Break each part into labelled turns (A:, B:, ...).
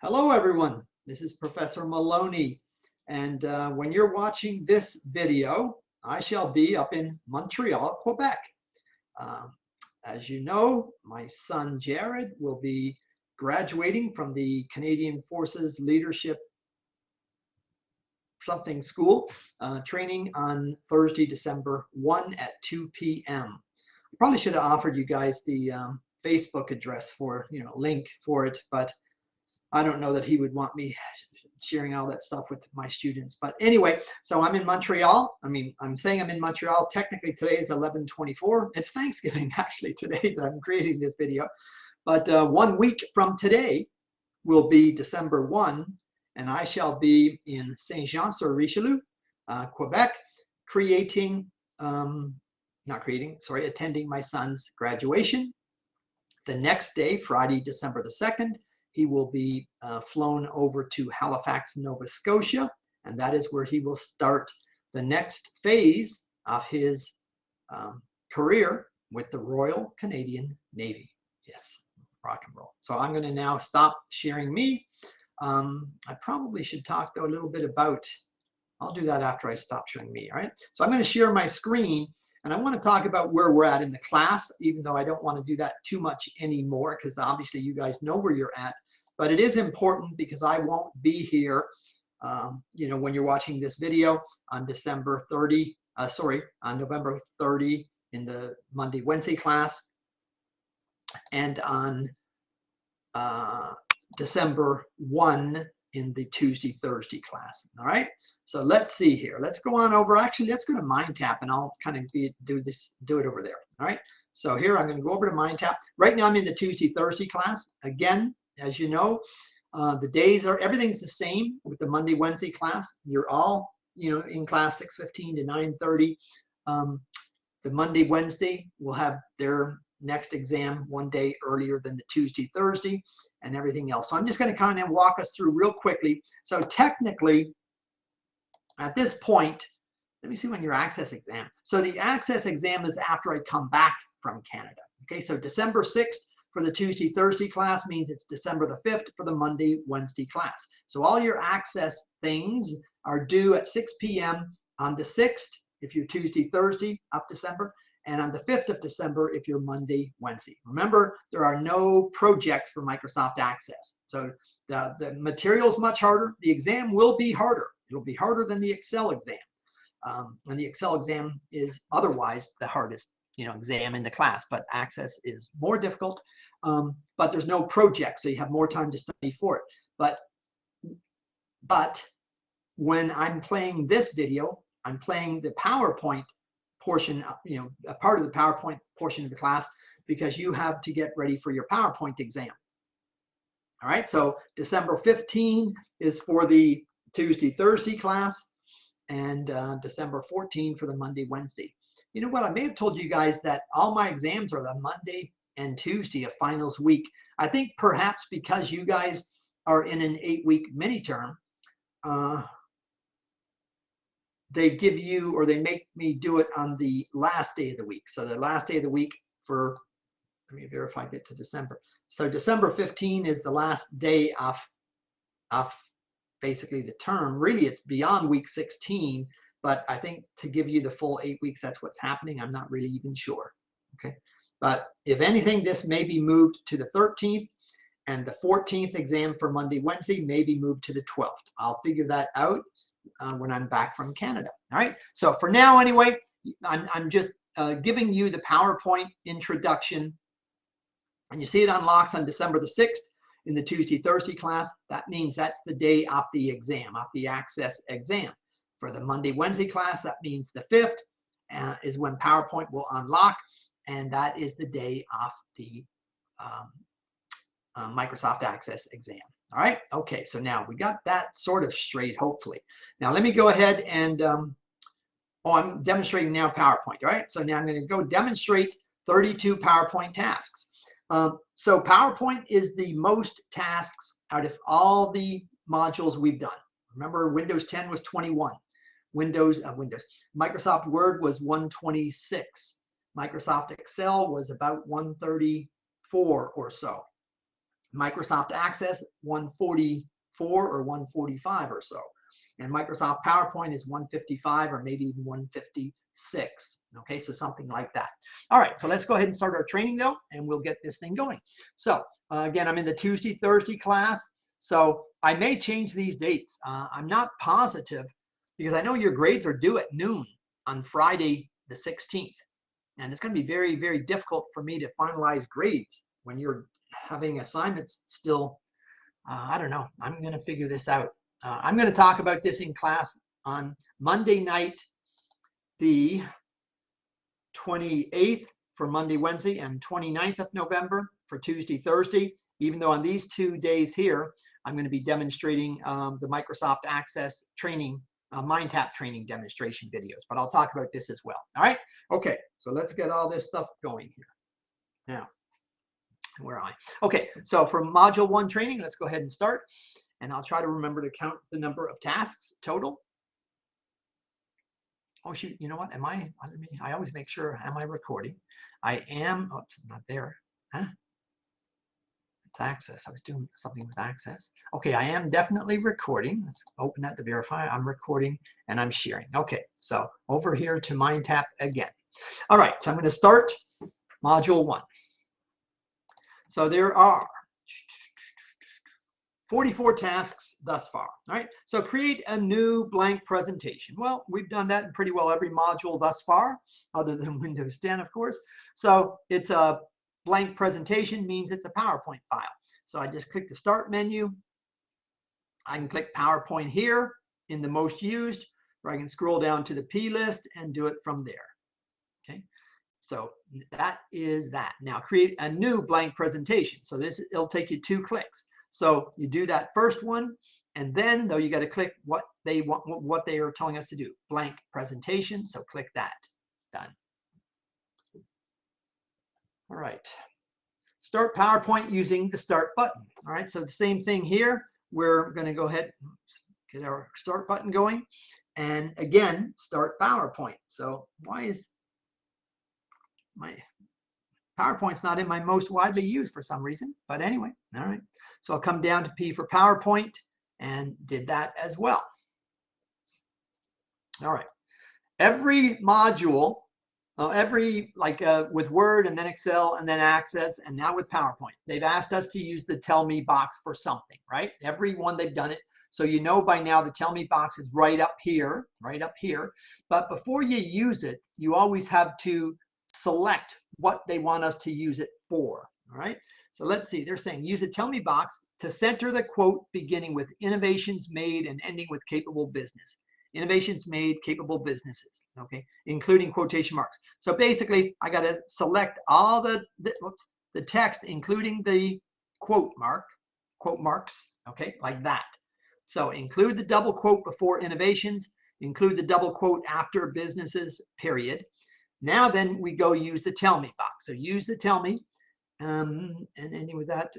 A: Hello, everyone. This is Professor Maloney. And when you're watching this video, I shall be up in Montreal, Quebec. Um, as you know, my son Jared will be graduating from the Canadian Forces Leadership something school training on Thursday, December 1 at 2 p.m. I probably should have offered you guys the Facebook address for, link for it, but I don't know that he would want me sharing all that stuff with my students. But anyway, so I'm in Montreal. I'm saying I'm in Montreal. Technically, today is 11/24. It's Thanksgiving, actually, today that I'm creating this video. But 1 week from today will be December 1, and I shall be in Saint-Jean-sur-Richelieu, Quebec, attending my son's graduation. The next day, Friday, December the 2nd, he will be flown over to Halifax, Nova Scotia, and that is where he will start the next phase of his career with the Royal Canadian Navy. Yes, rock and roll. So I'm going to now stop sharing me. I probably should talk, though, a little bit about, I'll do that after I stop showing me, all right? So I'm going to share my screen, and I want to talk about where we're at in the class, even though I don't want to do that too much anymore, because obviously you guys know where you're at. But it is important because I won't be here, when you're watching this video on November 30 in the Monday, Wednesday class, and on December 1 in the Tuesday, Thursday class. All right. So let's see here. Let's go on over. Actually, let's go to MindTap, and I'll kind of do it over there. All right. So here I'm going to go over to MindTap. Right now I'm in the Tuesday, Thursday class. Again, as you know, the days everything's the same with the Monday, Wednesday class. You're all, in class 6:15 to 9:30. The Monday, Wednesday will have their next exam 1 day earlier than the Tuesday, Thursday, and everything else. So I'm just going to kind of walk us through real quickly. So technically, at this point, let me see when your access exam. So the access exam is after I come back from Canada. Okay, so December 6th for the Tuesday, Thursday class means it's December the 5th for the Monday, Wednesday class. So all your access things are due at 6 p.m. on the 6th if you're Tuesday, Thursday of December, and on the 5th of December if you're Monday, Wednesday. Remember, there are no projects for Microsoft Access. So the material is much harder. The exam will be harder. It'll be harder than the Excel exam. And the Excel exam is otherwise the hardest exam in the class, but Access is more difficult. But there's no project, so you have more time to study for it. But when I'm playing this video, I'm playing the PowerPoint portion, a part of the PowerPoint portion of the class, because you have to get ready for your PowerPoint exam. All right, so December 15 is for the Tuesday, Thursday class, and December 14 for the Monday, Wednesday. You know what? I may have told you guys that all my exams are the Monday and Tuesday of finals week. I think perhaps because you guys are in an 8-week mini term, they give you, or they make me do it on the last day of the week. So the last day of the week for, let me verify, get to December. So December 15 is the last day of basically the term. Really, it's beyond week 16, but I think to give you the full 8 weeks, that's what's happening. I'm not really even sure. Okay, but if anything, this may be moved to the 13th, and the 14th exam for Monday, Wednesday may be moved to the 12th. I'll figure that out when I'm back from Canada. All right. So for now, anyway, I'm just giving you the PowerPoint introduction, and you see it unlocks on December the 6th in the Tuesday, Thursday class. That means that's the day of the exam, of the Access exam. For the Monday, Wednesday class, that means the 5th is when PowerPoint will unlock, and that is the day of the Microsoft Access exam. All right. Okay. So now we got that sort of straight, hopefully. Now let me go ahead and, I'm demonstrating now PowerPoint. All right. So now I'm going to go demonstrate 32 PowerPoint tasks. So PowerPoint is the most tasks out of all the modules we've done. Remember, Windows 10 was 21. Microsoft Word was 126. Microsoft Excel was about 134 or so. Microsoft Access 144 or 145 or so. And Microsoft PowerPoint is 155 or maybe even 156. Okay, so something like that. All right, so let's go ahead and start our training though, and we'll get this thing going. So again, I'm in the Tuesday, Thursday class. So I may change these dates. I'm not positive because I know your grades are due at noon on Friday the 16th. And it's going to be very, very difficult for me to finalize grades when you're having assignments still. I don't know. I'm going to figure this out. I'm going to talk about this in class on Monday night, the 28th for Monday, Wednesday, and 29th of November for Tuesday, Thursday, even though on these 2 days here, I'm going to be demonstrating the Microsoft Access training, MindTap training demonstration videos, but I'll talk about this as well. All right. Okay. So let's get all this stuff going here. Now, where am I? Okay. So for module 1 training, let's go ahead and start. And I'll try to remember to count the number of tasks total. Oh, shoot. You know what? I always make sure, am I recording? I am. Oops, not there. Huh? It's Access. I was doing something with Access. Okay, I am definitely recording. Let's open that to verify. I'm recording and I'm sharing. Okay, so over here to MindTap again. All right, so I'm going to start module 1. So there are 44 tasks thus far. All right, so create a new blank presentation. Well, we've done that in pretty well every module thus far, other than Windows 10, of course. So it's a blank presentation means it's a PowerPoint file. So I just click the Start menu. I can click PowerPoint here in the most used, or I can scroll down to the P list and do it from there. Okay, so that is that. Now create a new blank presentation. So it'll take you 2 clicks. So you do that first one, and then though you got to click what they want, what they are telling us to do. Blank presentation. So click that. Done. All right. Start PowerPoint using the Start button. All right. So the same thing here. We're going to go ahead, get our Start button going, and again start PowerPoint. So why is my PowerPoint's not in my most widely used for some reason? But anyway, all right. So I'll come down to P for PowerPoint and did that as well. All right. Every module, with Word and then Excel and then Access and now with PowerPoint, they've asked us to use the Tell Me box for something, right? Every one they've done it. So you know by now the Tell Me box is right up here, right up here. But before you use it, you always have to select what they want us to use it for, all right? So let's see, they're saying use a Tell Me box to center the quote beginning with innovations made and ending with capable business. Innovations made, capable businesses, okay, including quotation marks. So basically, I got to select all the text, including the quote marks, okay, like that. So include the double quote before innovations, include the double quote after businesses, period. Now then we go use the Tell Me box. So use the Tell Me, and ending with that.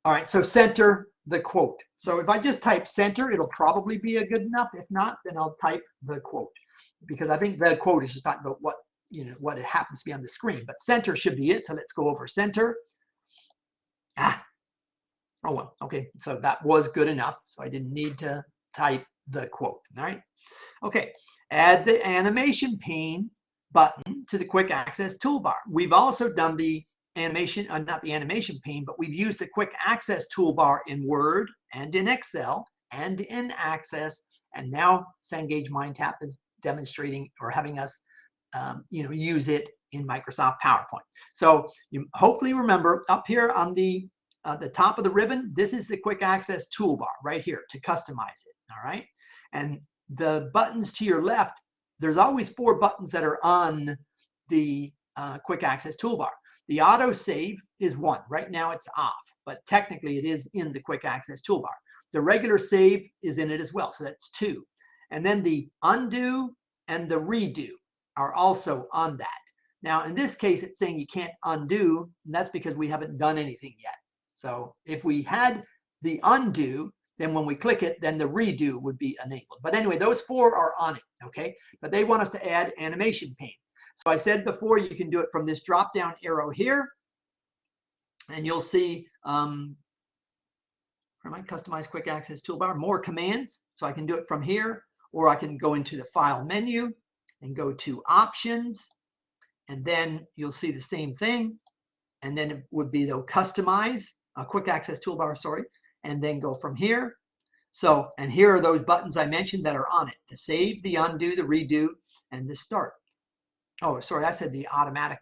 A: All right, so center the quote. So if I just type center, it'll probably be a good enough. If not, then I'll type the quote, because I think the quote is just talking about what, what it happens to be on the screen. But center should be it. So let's go over center. Oh well, okay. So that was good enough. So I didn't need to type the quote. All right. Okay. Add the animation pane button to the quick access toolbar. We've also done the animation, not the animation pane, but we've used the quick access toolbar in Word and in Excel and in Access. And now Cengage MindTap is demonstrating or having us, use it in Microsoft PowerPoint. So you hopefully remember up here on the top of the ribbon, this is the quick access toolbar right here to customize it. All right. And the buttons to your left, there's always 4 buttons that are on the quick access toolbar. The auto save is 1. Right now it's off, but technically it is in the quick access toolbar. The regular save is in it as well, so that's 2. And then the undo and the redo are also on that. Now in this case, it's saying you can't undo, and that's because we haven't done anything yet. So if we had the undo, then when we click it, then the redo would be enabled. But anyway, those 4 are on it, okay? But they want us to add animation pane. So I said before, you can do it from this drop-down arrow here, and you'll see for my customized quick access toolbar, more commands. So I can do it from here, or I can go into the file menu and go to options, and then you'll see the same thing. And then it would be the customize, quick access toolbar, sorry, and then go from here. So, and here are those buttons I mentioned that are on it: the save, the undo, the redo, and the start. Oh, sorry, I said the automatic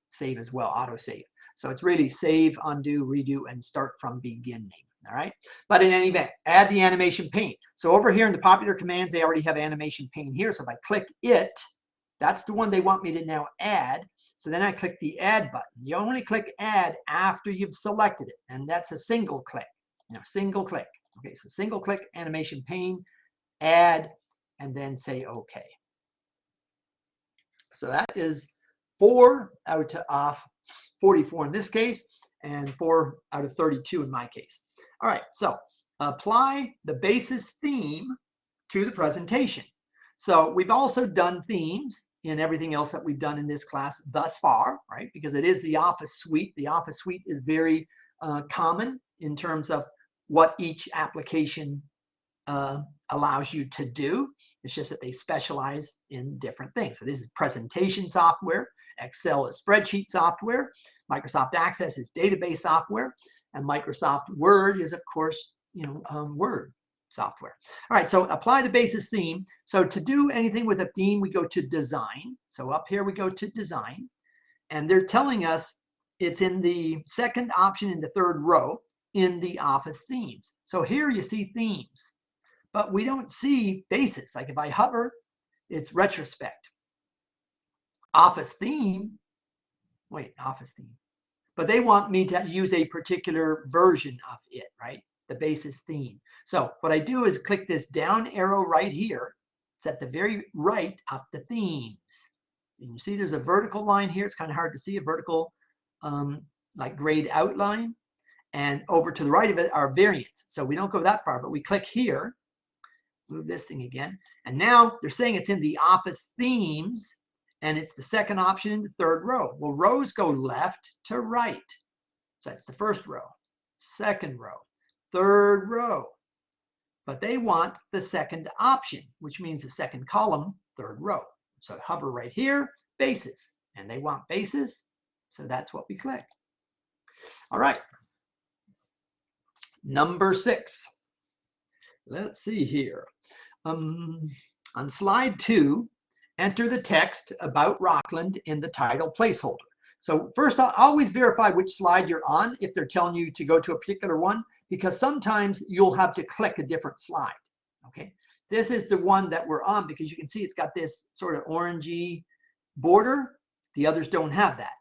A: save as well, auto save. So it's really save, undo, redo, and start from beginning. All right. But in any event, add the animation pane. So over here in the popular commands, they already have animation pane here. So if I click it, that's the one they want me to now add. So then I click the add button. You only click add after you've selected it. And that's a single click. Single click. Okay, so single click, animation pane, add, and then say OK. So that is 4 out of 44 in this case, and 4 out of 32 in my case. All right, so apply the basis theme to the presentation. So we've also done themes in everything else that we've done in this class thus far, right? Because it is the Office suite. The Office suite is very common in terms of what each application allows you to do. It's just that they specialize in different things. So this is presentation software. Excel is spreadsheet software. Microsoft Access is database software. And Microsoft Word is, of course, Word software. All right, so apply the basis theme. So to do anything with a theme, we go to design. So up here we go to design. And they're telling us it's in the second option in the third row in the Office themes. So here you see themes, but we don't see basis. Like if I hover, it's retrospect. Office theme, wait, Office theme. But they want me to use a particular version of it, right? The basis theme. So what I do is click this down arrow right here. It's at the very right of the themes. And you see there's a vertical line here. It's kind of hard to see a vertical like grayed outline. And over to the right of it are variants. So we don't go that far, but we click here, move this thing again. And now they're saying it's in the Office themes, and it's the second option in the third row. Well, rows go left to right. So that's the first row, second row, third row. But they want the second option, which means the second column, third row. So hover right here, basis. And they want basis, so that's what we click. All right. Number 6. Let's see here. On slide 2, enter the text about Rockland in the title placeholder. So first, I'll always verify which slide you're on if they're telling you to go to a particular one, because sometimes you'll have to click a different slide. Okay, this is the one that we're on because you can see it's got this sort of orangey border. The others don't have that.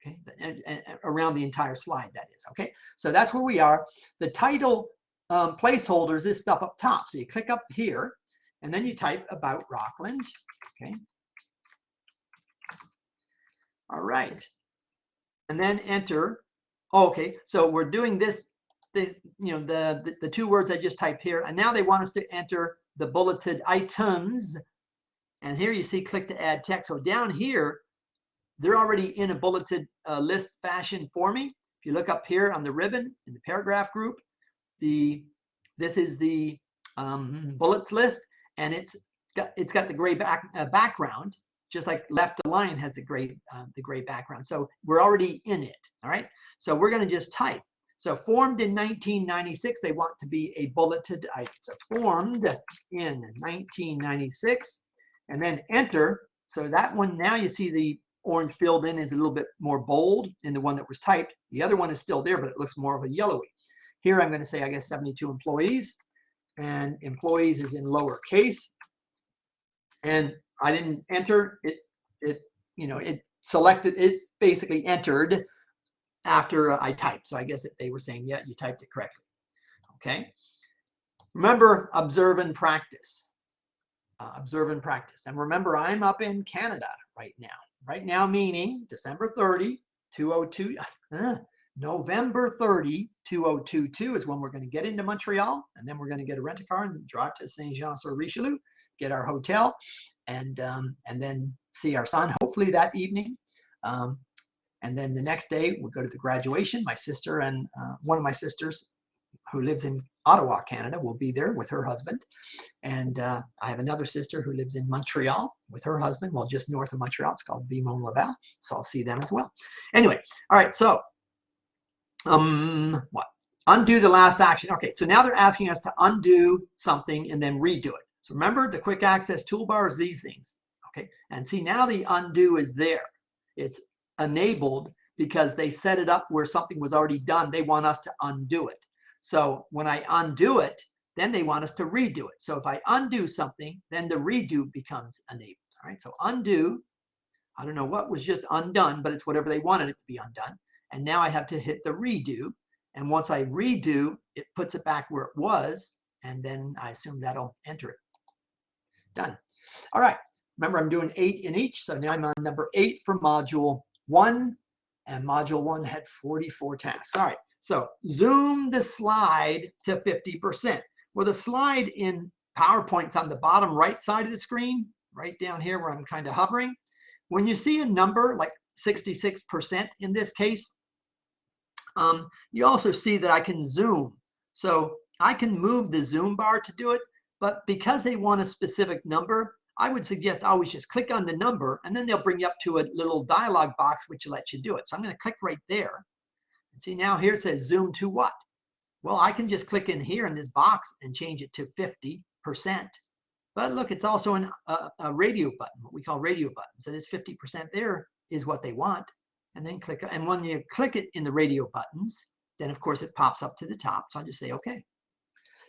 A: Okay, and around the entire slide, that is. Okay, so that's where we are. The title placeholders, this stuff up top. So you click up here, and then you type about Rockland. Okay. All right. And then enter. Oh, okay. So we're doing this. The 2 words I just typed here, and now they want us to enter the bulleted items. And here you see click to add text. So down here, they're already in a bulleted list fashion for me. If you look up here on the ribbon in the paragraph group, this is the bullets list, and it's got the gray background, just like left align has the gray background. So we're already in it. All right. So we're going to just type. So formed in 1996, they want to be a bulleted item. So formed in 1996, and then enter. So that one, now you see the orange filled in is a little bit more bold in the one that was typed. The other one is still there, but it looks more of a yellowy. Here I'm going to say, I guess, 72 employees, and employees is in lowercase. And I didn't enter it. It selected, it basically entered after I typed. So I guess they were saying, yeah, you typed it correctly. Okay. Remember, observe and practice. Observe and practice. And remember, I'm up in Canada right now. Right now, meaning December 30, 2002. November 30, 2022 is when we're going to get into Montreal, and then we're going to get a rent-a-car and drive to Saint-Jean-sur-Richelieu, get our hotel, and then see our son hopefully that evening. And then the next day we'll go to the graduation. My sister and one of my sisters who lives in Ottawa, Canada, will be there with her husband. And I have another sister who lives in Montreal with her husband, well, just north of Montreal. It's called Beaumont-Laval. So I'll see them as well. Anyway, all right, so what? Undo the last action. Okay, so now they're asking us to undo something and then redo it. So remember, the quick access toolbar is these things. Okay, and see, now the undo is there. It's enabled because they set it up where something was already done. They want us to undo it. So when I undo it, then they want us to redo it. So if I undo something, then the redo becomes enabled. All right, so undo. I don't know what was just undone, but it's whatever they wanted it to be undone. And now I have to hit the redo. And once I redo, it puts it back where it was. And then I assume that'll enter it. Done. All right. Remember, I'm doing 8 in each. So now I'm on number 8 for module 1. And module 1 had 44 tasks. All right. So zoom the slide to 50%. Well, the slide in PowerPoint's on the bottom right side of the screen, right down here where I'm kind of hovering. When you see a number like 66% in this case, you also see that I can zoom. So I can move the zoom bar to do it, but because they want a specific number, I would suggest always just click on the number and then they'll bring you up to a little dialog box which lets you do it. So I'm going to click right there. And see, now here it says zoom to what? Well, I can just click in here in this box and change it to 50%. But look, it's also a radio button, what we call radio button. So this 50% there is what they want. And then click, and when you click it in the radio buttons, then of course it pops up to the top. So I just say, okay,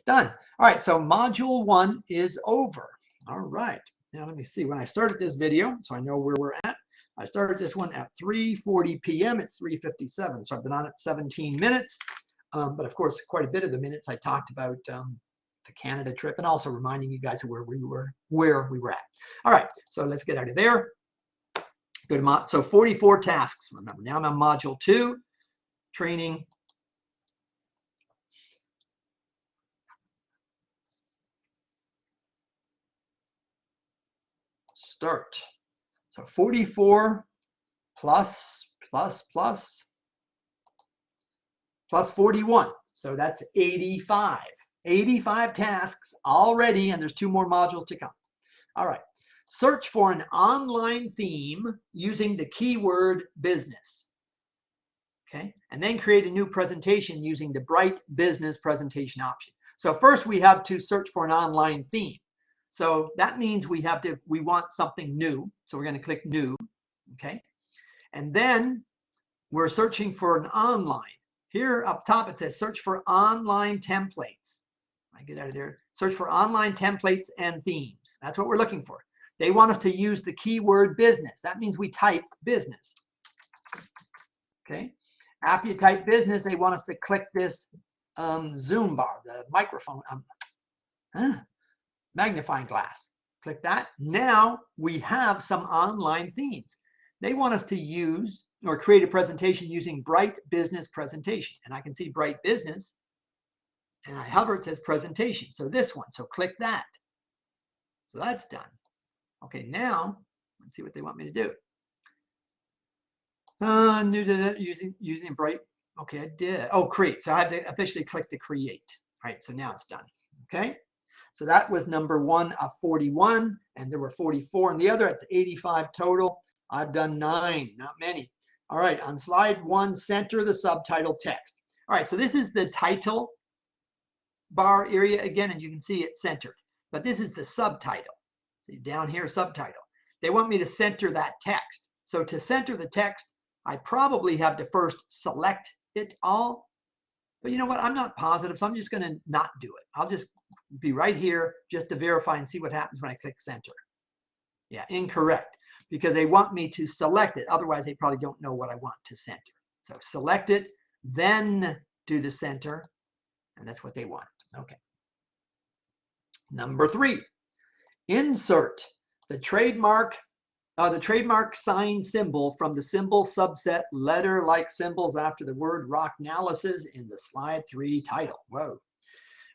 A: done. All right, so module 1 is over. All right, now let me see. When I started this video, so I know where we're at, I started this one at 3:40 p.m. It's 3:57, so I've been on it 17 minutes. But of course, quite a bit of the minutes I talked about the Canada trip and also reminding you guys of where we were at. All right, so let's get out of there. Go to so 44 tasks. Remember, now I'm on module 2, training. Start. So 44 plus 41. So that's 85. 85 tasks already, and there's 2 more modules to come. All right. Search for an online theme using the keyword business. Okay. And then create a new presentation using the Bright Business presentation option. So first we have to search for an online theme. So that means we want something new. So we're going to click new. Okay. And then we're searching for an online. Here up top it says search for online templates. I get out of there. Search for online templates and themes. That's what we're looking for. They want us to use the keyword business. That means we type business. Okay. After you type business, they want us to click this zoom bar, the microphone, magnifying glass. Click that. Now we have some online themes. They want us to use or create a presentation using Bright Business presentation. And I can see Bright Business. And I hover, it says presentation. So this one, so click that. So that's done. Okay, now let's see what they want me to do. Using Bright. Okay, I did. Oh, create. So I have to officially click to create. All right, so now it's done. Okay, so that was number 1 of 41, and there were 44 in the other. It's 85 total. I've done 9, not many. All right, on slide 1, center the subtitle text. All right, so this is the title bar area again, and you can see it's centered. But this is the subtitle. See down here, subtitle. They want me to center that text. So to center the text, I probably have to first select it all. But you know what? I'm not positive, so I'm just going to not do it. I'll just be right here just to verify and see what happens when I click center. Yeah, incorrect, because they want me to select it. Otherwise, they probably don't know what I want to center. So select it, then do the center, and that's what they want. Okay. Number 3, insert the trademark sign symbol from the symbol subset letter-like symbols after the word rocknalysis in the slide 3 title. Whoa.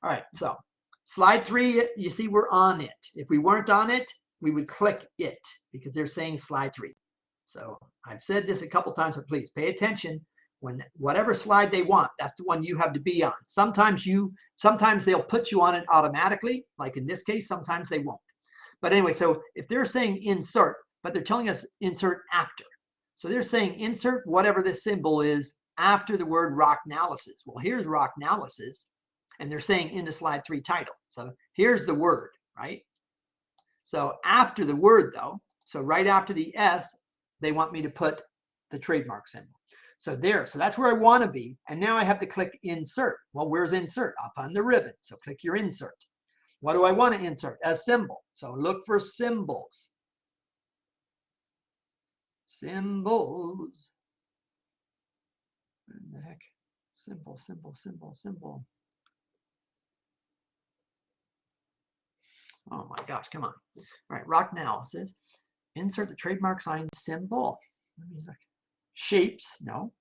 A: All right, so slide 3, you see we're on it. If we weren't on it, we would click it because they're saying slide 3. So I've said this a couple times, but please pay attention. When whatever slide they want, that's the one you have to be on. Sometimes they'll put you on it automatically, like in this case, sometimes they won't. But anyway, so if they're saying insert, but they're telling us insert after. So they're saying insert whatever this symbol is after the word rocknalysis. Well, here's rocknalysis, and they're saying into slide 3 title. So here's the word, right? So after the word though, so right after the S, they want me to put the trademark symbol. So there, so that's where I want to be. And now I have to click insert. Well, where's insert? Up on the ribbon. So click your insert. What do I want to insert? A symbol. So look for symbols. Symbols. What the heck? Symbol, symbol, symbol, symbol. Oh my gosh, come on. All right, rocknalysis. Insert the trademark sign symbol. Let me look. Shapes, no.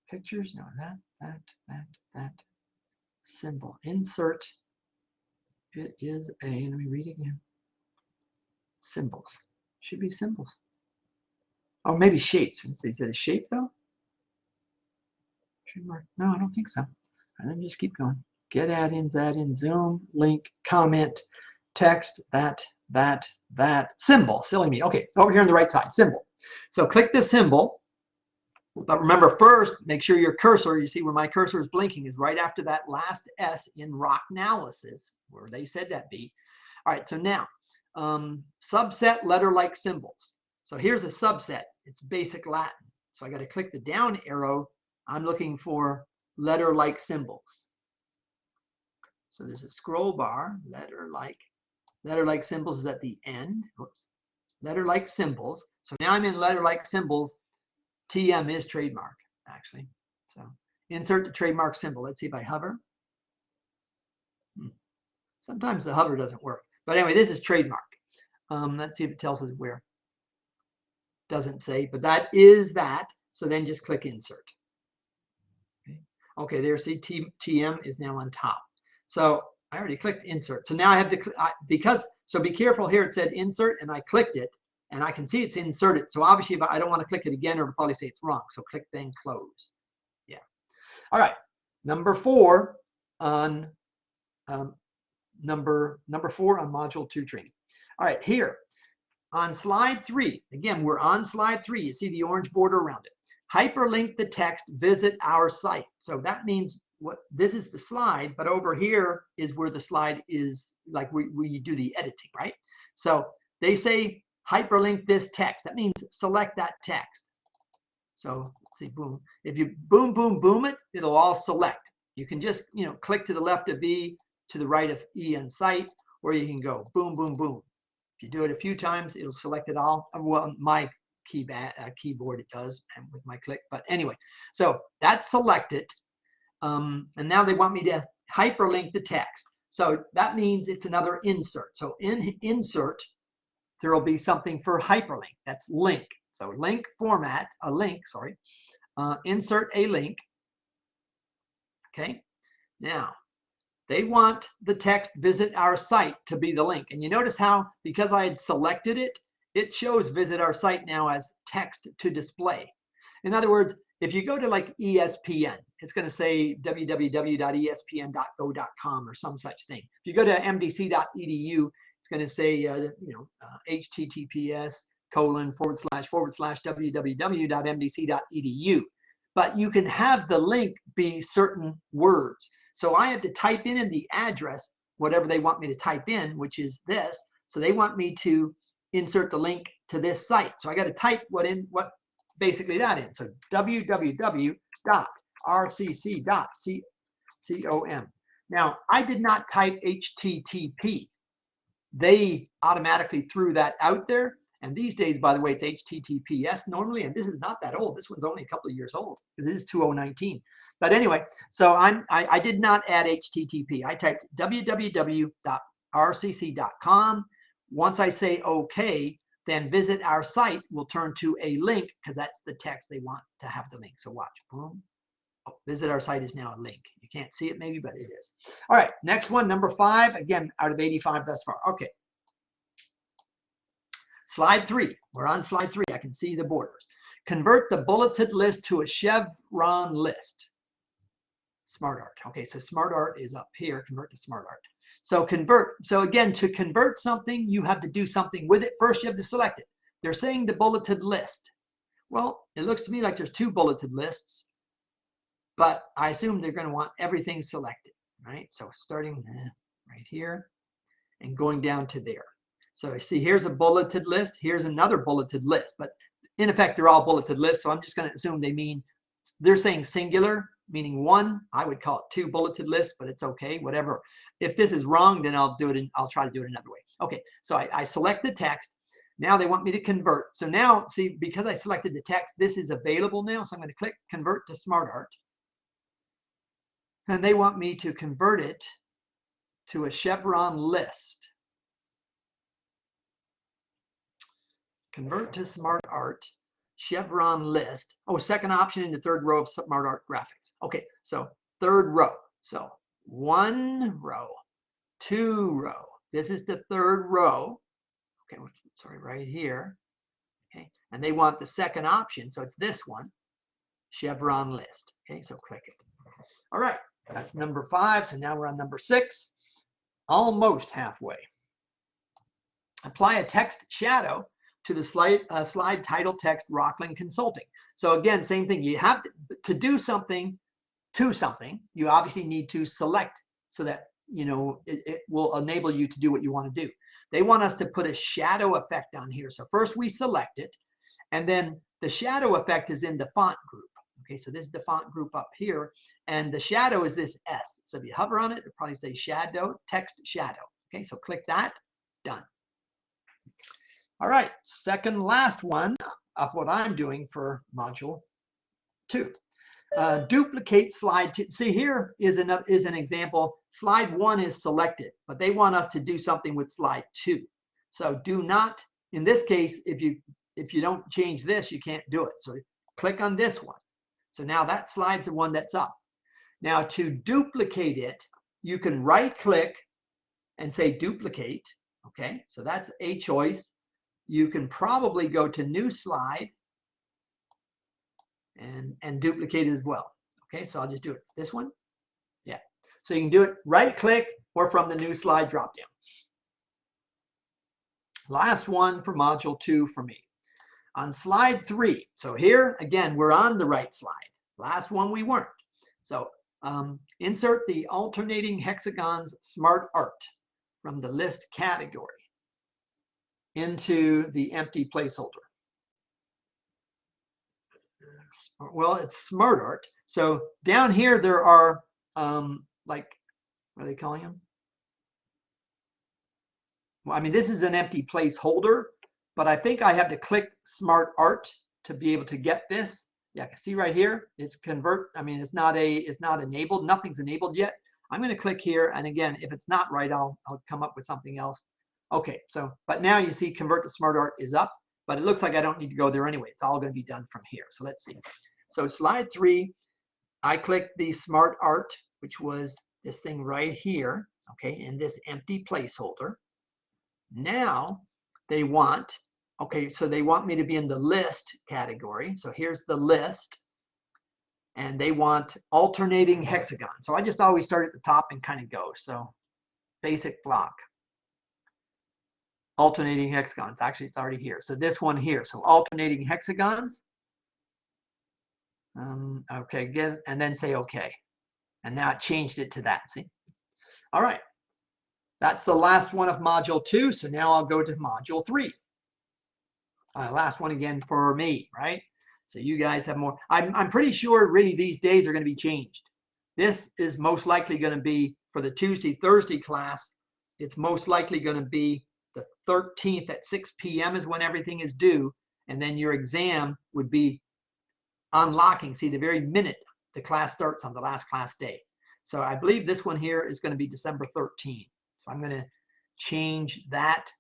A: Pictures, no. That. Symbol. Insert. It is a, let me read it again. Symbols. Should be symbols. Oh, maybe shapes. Is it a shape though? Trademark. No, I don't think so. Let me just keep going. Get add-ins, zoom, link, comment, text, that, symbol, silly me. Okay, over here on the right side, symbol. So click the symbol, but remember first, make sure your cursor, you see where my cursor is blinking, is right after that last S in rocknalysis, where they said that be. All right, so now, subset letter-like symbols. So here's a subset, it's basic Latin. So I got to click the down arrow, I'm looking for letter-like symbols. So there's a scroll bar, letter-like symbols is at the end. Whoops. Letter-like symbols. So now I'm in letter-like symbols. TM is trademark, actually. So insert the trademark symbol. Let's see if I hover. Sometimes the hover doesn't work. But anyway, this is trademark. Let's see if it tells us where. Doesn't say, but that is that. So then just click insert. Okay, there, see, TM is now on top. So I already clicked insert. So now I have to, so be careful here. It said insert and I clicked it and I can see it's inserted. So obviously if I don't want to click it again, or it'll probably say it's wrong. So click then close. Yeah. All right. Number 4 on number 4 on module 2 training. All right, here on slide 3, again, we're on slide 3. You see the orange border around it. Hyperlink the text, visit our site. So that means this is the slide, but over here is where the slide is, like where you do the editing, right? So they say hyperlink this text. That means select that text. So see, boom. If you boom, boom, boom it, it'll all select. You can just, click to the left of E, to the right of E on site, or you can go boom, boom, boom. If you do it a few times, it'll select it all. Well, my keyboard it does, and with my click. But anyway, so that's selected. And now they want me to hyperlink the text. So that means it's another insert. So in insert, there will be something for hyperlink. That's link. So link format, a link, sorry. Insert a link. Okay. Now, they want the text visit our site to be the link. And you notice how, because I had selected it, it shows visit our site now as text to display. In other words, if you go to like ESPN, it's going to say www.espn.go.com or some such thing. If you go to mdc.edu, it's going to say, https://www.mdc.edu. But you can have the link be certain words. So I have to type in the address, whatever they want me to type in, which is this. So they want me to insert the link to this site. So I got to type basically that in. So www.rcc.com. Now, I did not type HTTP. They automatically threw that out there. And these days, by the way, it's HTTPS normally. And this is not that old. This one's only a couple of years old. This is 2019. But anyway, so I did not add HTTP. I typed www.rcc.com. Once I say OK, then visit our site will turn to a link, because that's the text they want to have the link. So watch, boom. Oh, visit our site is now a link. You can't see it maybe, but it is. All right, next one, number 5. Again, out of 85 thus far. Okay. slide 3. We're on slide 3. I can see the borders. Convert the bulleted list to a chevron list. Smart art. Okay, so smart art is up here. Convert to smart art. So convert. So again, to convert something, you have to do something with it. First, you have to select it. They're saying the bulleted list. Well, it looks to me like there's 2 bulleted lists, but I assume they're going to want everything selected, right? So starting right here and going down to there. So you see, here's a bulleted list. Here's another bulleted list, but in effect, they're all bulleted lists. So I'm just going to assume they're saying singular, meaning 1. I would call it 2 bulleted lists, but it's okay, whatever. If this is wrong, then I'll try to do it another way. Okay, so I select the text. Now they want me to convert. So now, see, because I selected the text, this is available now. So I'm going to click Convert to Smart Art. And they want me to convert it to a chevron list. Convert to Smart Art, chevron list. Oh, second option in the 3rd row of Smart Art graphics. Okay, so 3rd row. So 1 row, 2 row. This is the 3rd row. Okay, sorry, right here. Okay, and they want the second option, so it's this one, chevron list. Okay, so click it. All right, that's number 5. So now we're on number 6, almost halfway. Apply a text shadow to the slide title text Rockland Consulting. So again, same thing. You have to do something to something. You obviously need to select so that it will enable you to do what you want to do. They want us to put a shadow effect on here. So first we select it, and then the shadow effect is in the font group. Okay, so this is the font group up here, and the shadow is this S. So if you hover on it, it'll probably say shadow, text shadow. Okay, so click that, done. All right, second last one of what I'm doing for module 2. Duplicate slide 2. See, here is an example. Slide 1 is selected, but they want us to do something with slide 2. So do not, in this case, if you don't change this, you can't do it. So click on this one. So now that slide's the one that's up. Now to duplicate it, you can right click and say duplicate. Okay, so that's a choice. You can probably go to new slide and duplicate it as well. Okay, so I'll just do it. This one. Yeah. So you can do it right click or from the new slide drop down. Last one for module 2 for me. On slide 3. So here again, we're on the right slide. Last one we weren't. So insert the alternating hexagons smart art from the list category into the empty placeholder. Well, it's smart art. So down here there are like, what are they calling them? Well, I mean, this is an empty placeholder, but I think I have to click smart art to be able to get this. Yeah, I can see right here, it's convert. I mean, it's not enabled. Nothing's enabled yet. I'm going to click here, and again, if it's not right, I'll come up with something else. Okay, so but now you see convert to smart art is up, but it looks like I don't need to go there anyway. It's all going to be done from here. So let's see. So slide 3, I clicked the smart art, which was this thing right here, okay, in this empty placeholder. Now they want, okay, so they want me to be in the list category. So here's the list, and they want alternating hexagon. So I just always start at the top and kind of go. So basic block. Alternating hexagons. Actually, it's already here. So this one here. So alternating hexagons. Okay, and then say OK. And now it changed it to that. See? All right. That's the last one of module 2. So now I'll go to module 3. Last one again for me, right? So you guys have more. I'm pretty sure really these days are going to be changed. This is most likely going to be for the Tuesday, Thursday class. It's most likely going to be the 13th at 6 p.m. is when everything is due. And then your exam would be unlocking. See, the very minute the class starts on the last class day. So I believe this one here is going to be December 13th. So I'm going to change that.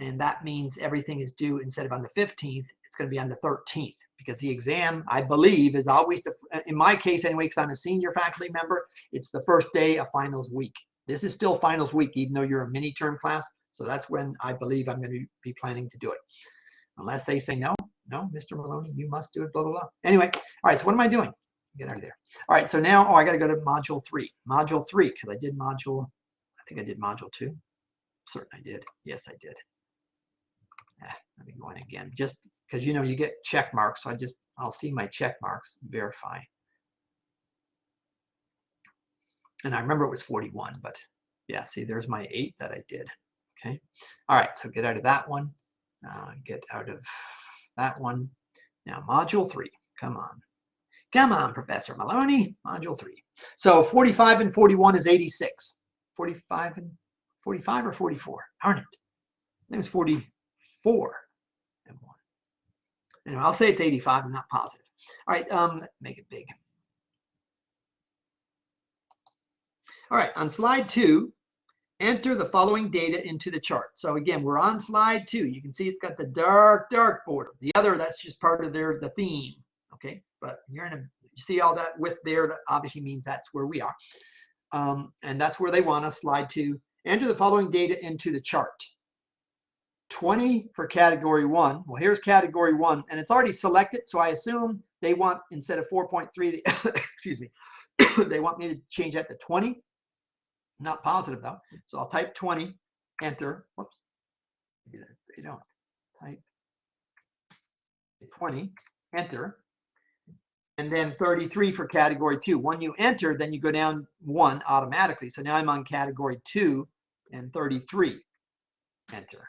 A: And that means everything is due instead of on the 15th, it's going to be on the 13th because the exam, I believe, is always, in my case anyway, because I'm a senior faculty member, it's the first day of finals week. This is still finals week, even though you're a mini term class. So that's when I believe I'm going to be planning to do it. Unless they say, no, Mr. Maloney, you must do it, blah, blah, blah. Anyway, all right, so what am I doing? Get out of there. All right, so now, I got to go to module 3. Module 3, because I did module, I think I did module 2. Certain I did. Yes, I did. Let me go in again, just because you get check marks. So I'll see my check marks, verify. And I remember it was 41, but yeah, see, there's my 8 that I did. Okay. All right, so get out of that one. Get out of that one. Now, module 3. Come on. Come on, Professor Maloney. Module 3. So 45 and 41 is 86. 45 and 45 or 44? Darn it. I think it was 44 and 1. Anyway, I'll say it's 85. I'm not positive. All right, make it big. All right, on slide 2, enter the following data into the chart. So again, we're on slide 2. You can see it's got the dark border. The other, that's just part of the theme. Okay, but you see all that width there, that obviously means that's where we are. And that's where they want us, slide 2. Enter the following data into the chart. 20 for category 1. Well, here's category 1, and it's already selected, so I assume they want, instead of 4.3, excuse me, they want me to change that to 20. Not positive though. So I'll type 20, enter. Whoops. Maybe they don't. Type 20, enter. And then 33 for category 2. When you enter, then you go down 1 automatically. So now I'm on category 2 and 33, enter.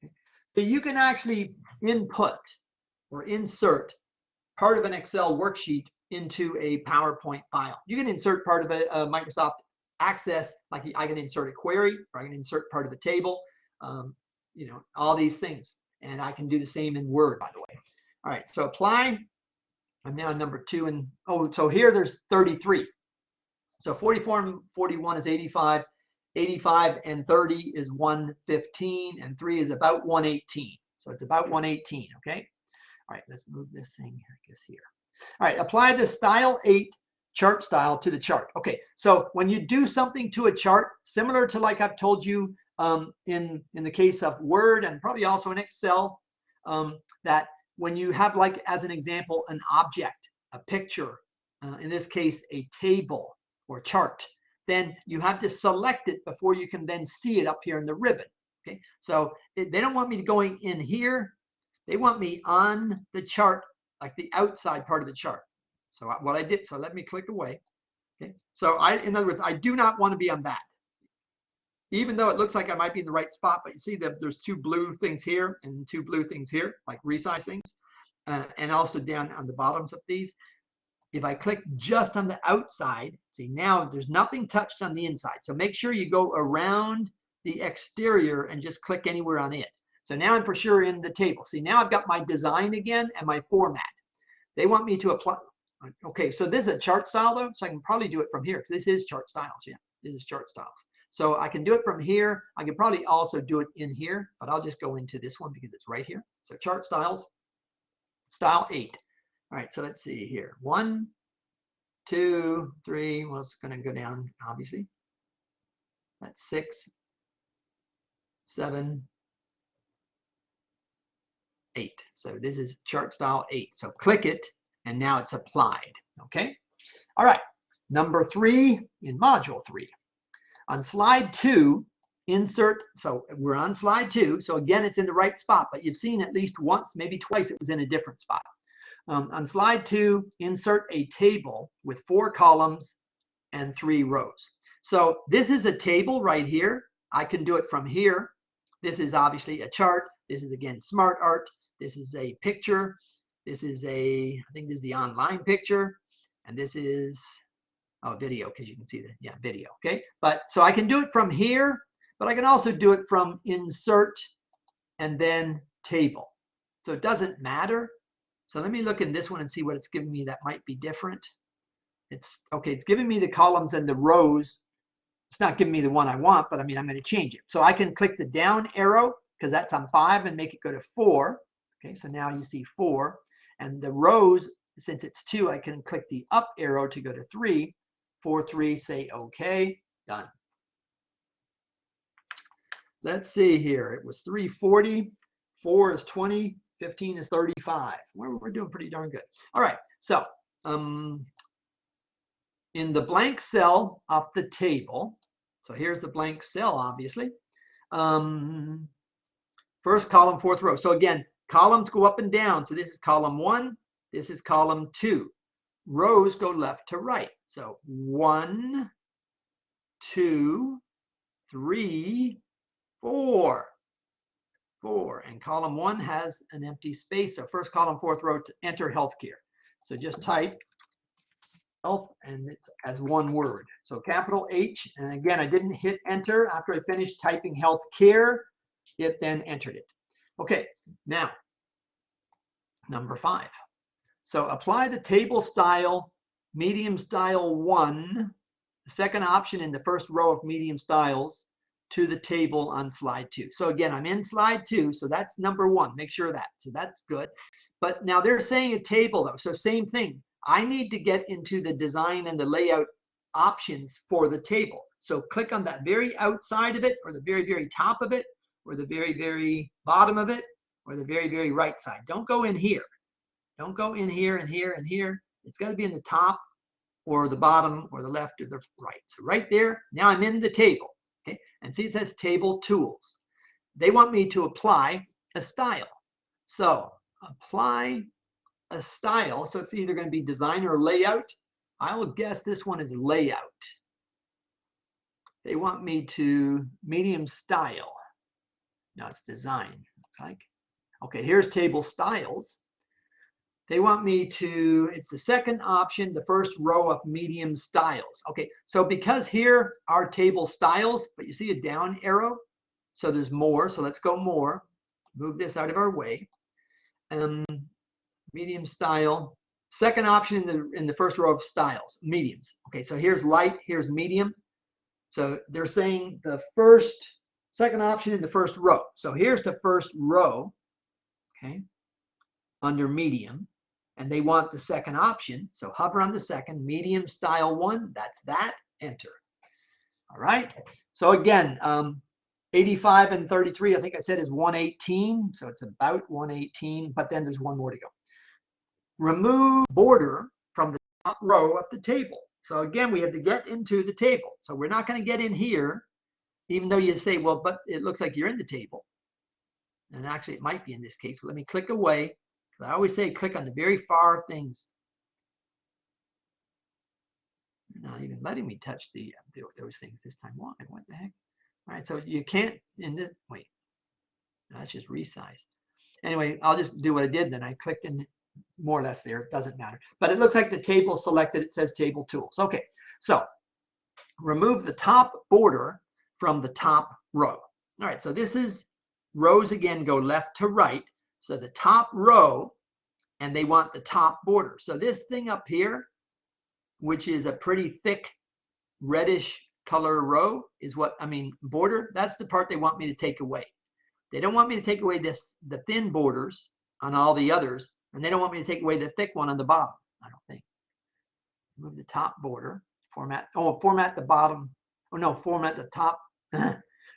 A: Okay. So you can actually input or insert part of an Excel worksheet into a PowerPoint file. You can insert part of a Microsoft Access, like I can insert a query, or I can insert part of a table, all these things. And I can do the same in Word, by the way. All right, so apply. I'm now on number 2, and so here there's 33. So 44 and 41 is 85. 85 and 30 is 115, and 3 is about 118. So it's about 118, okay? All right, let's move this thing, I guess, here. All right, apply the style 8 chart style to the chart. Okay, so when you do something to a chart, similar to like I've told you in the case of Word and probably also in Excel, that when you have, like as an example, an object, a picture, in this case a table or chart, then you have to select it before you can then see it up here in the ribbon. Okay, so they don't want me going in here. They want me on the chart, like the outside part of the chart. So what I did, so let me click away. Okay, so in other words, I do not want to be on that. Even though it looks like I might be in the right spot, but you see that there's 2 blue things here and 2 blue things here, like resize things, and also down on the bottoms of these. If I click just on the outside, see now there's nothing touched on the inside. So make sure you go around the exterior and just click anywhere on it. So now I'm for sure in the table. See, now I've got my design again and my format. They want me to apply. Okay, so this is a chart style though, so I can probably do it from here because this is chart styles. Yeah, this is chart styles. So I can do it from here. I can probably also do it in here, but I'll just go into this one because it's right here. So chart styles, style 8. All right, so let's see here. 1, 2, 3. Well, it's going to go down, obviously. That's 6, 7, 8. So this is chart style 8. So click it, and now it's applied. Okay. All right. Number 3 in module 3. On slide 2, insert. So we're on slide 2. So again, it's in the right spot, but you've seen at least once, maybe twice, it was in a different spot. On slide 2, insert a table with 4 columns and 3 rows. So this is a table right here. I can do it from here. This is obviously a chart. This is, again, smart art. This is a picture. This is I think this is the online picture. And this is, video, because you can see the, video, okay? But so I can do it from here, but I can also do it from insert and then table. So it doesn't matter. So let me look in this one and see what it's giving me that might be different. It's giving me the columns and the rows. It's not giving me the one I want, but I mean, I'm going to change it. So I can click the down arrow because that's on 5 and make it go to 4. Okay, so now you see 4. And the rows, since it's 2, I can click the up arrow to go to 3. 4, 3, say okay, done. let's see here. It was 340, 4 is 20, 15 is 35. We're doing pretty darn good. All right, so in the blank cell off the table, so here's the blank cell, obviously. First column, fourth row. So again, columns go up and down. So this is column 1, this is column 2. Rows go left to right. So 1, 2, 3, 4. 4. And column 1 has an empty space. So first column, fourth row, to enter healthcare. So just type health and it's as one word. So capital H. And again, I didn't hit enter after I finished typing healthcare. It then entered it. Okay, now number 5. So apply the table style, medium style 1, the second option in the first row of medium styles, to the table on slide 2. So again, I'm in slide 2, so that's number 1. Make sure of that. So that's good. But now they're saying a table though, so same thing. I need to get into the design and the layout options for the table. So click on that very outside of it, or the very, very top of it, or the very, very bottom of it, or the very, very right side. Don't go in here. Don't go in here and here and here. It's got to be in the top or the bottom or the left or the right. So right there, now I'm in the table. Okay, and see it says table tools. They want me to apply a style. So apply a style. So it's either going to be design or layout. I will guess this one is layout. They want me to medium style. No, it's design, looks like. Okay, here's table styles. They want me to, it's the second option, the first row of medium styles. Okay, so because here are table styles, but you see a down arrow, so there's more. So let's go more. Move this out of our way. Medium style. Second option in the first row of styles, mediums. Okay, so here's light, here's medium. So they're saying the second option in the first row. So here's the first row, okay, under medium. And they want the second option. So hover on the second, medium style 1, that's that, enter. All right. So again, 85 and 33, I think I said is 118. So it's about 118, but then there's one more to go. Remove border from the top row of the table. So again, we have to get into the table. So we're not going to get in here, even though you say, well, but it looks like you're in the table. And actually, it might be in this case. Let me click away. I always say click on the very far things. They're not even letting me touch those things this time. Why? What the heck? All right, so you can't in this. Wait, that's just resize. Anyway, I'll just do what I did. Then I clicked in more or less there. It doesn't matter. But it looks like the table selected. It says table tools. Okay, so remove the top border from the top row. All right, so this is rows again go left to right. So the top row, and they want the top border. So this thing up here, which is a pretty thick reddish color row, is what, border, that's the part they want me to take away. They don't want me to take away the thin borders on all the others, and they don't want me to take away the thick one on the bottom, I don't think. Move the top border, format the bottom, format the top,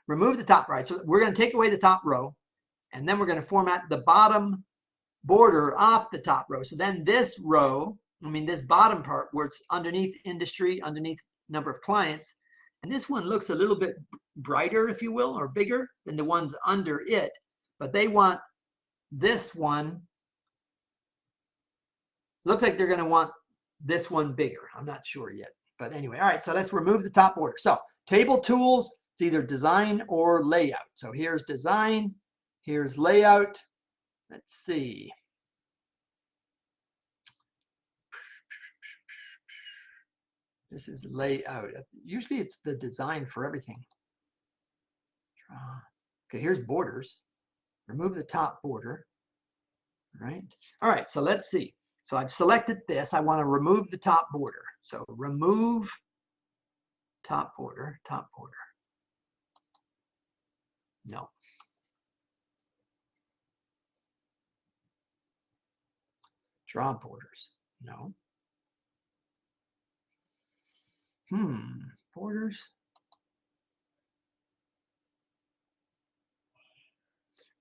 A: remove the top, right? So we're going to take away the top row, and then we're going to format the bottom border off the top row. So then this row, this bottom part where it's underneath industry, underneath number of clients, and this one looks a little bit brighter, if you will, or bigger than the ones under it, but they want this one, looks like they're going to want this one bigger. I'm not sure yet, but anyway. All right, so let's remove the top border. So table tools, it's either design or layout. So here's design, here's layout. Let's see. This is layout. Usually it's the design for everything. Okay, here's borders. Remove the top border. Right. All right, so let's see. So I've selected this. I want to remove the top border. So remove top border, top border. No. Draw borders. No. Borders.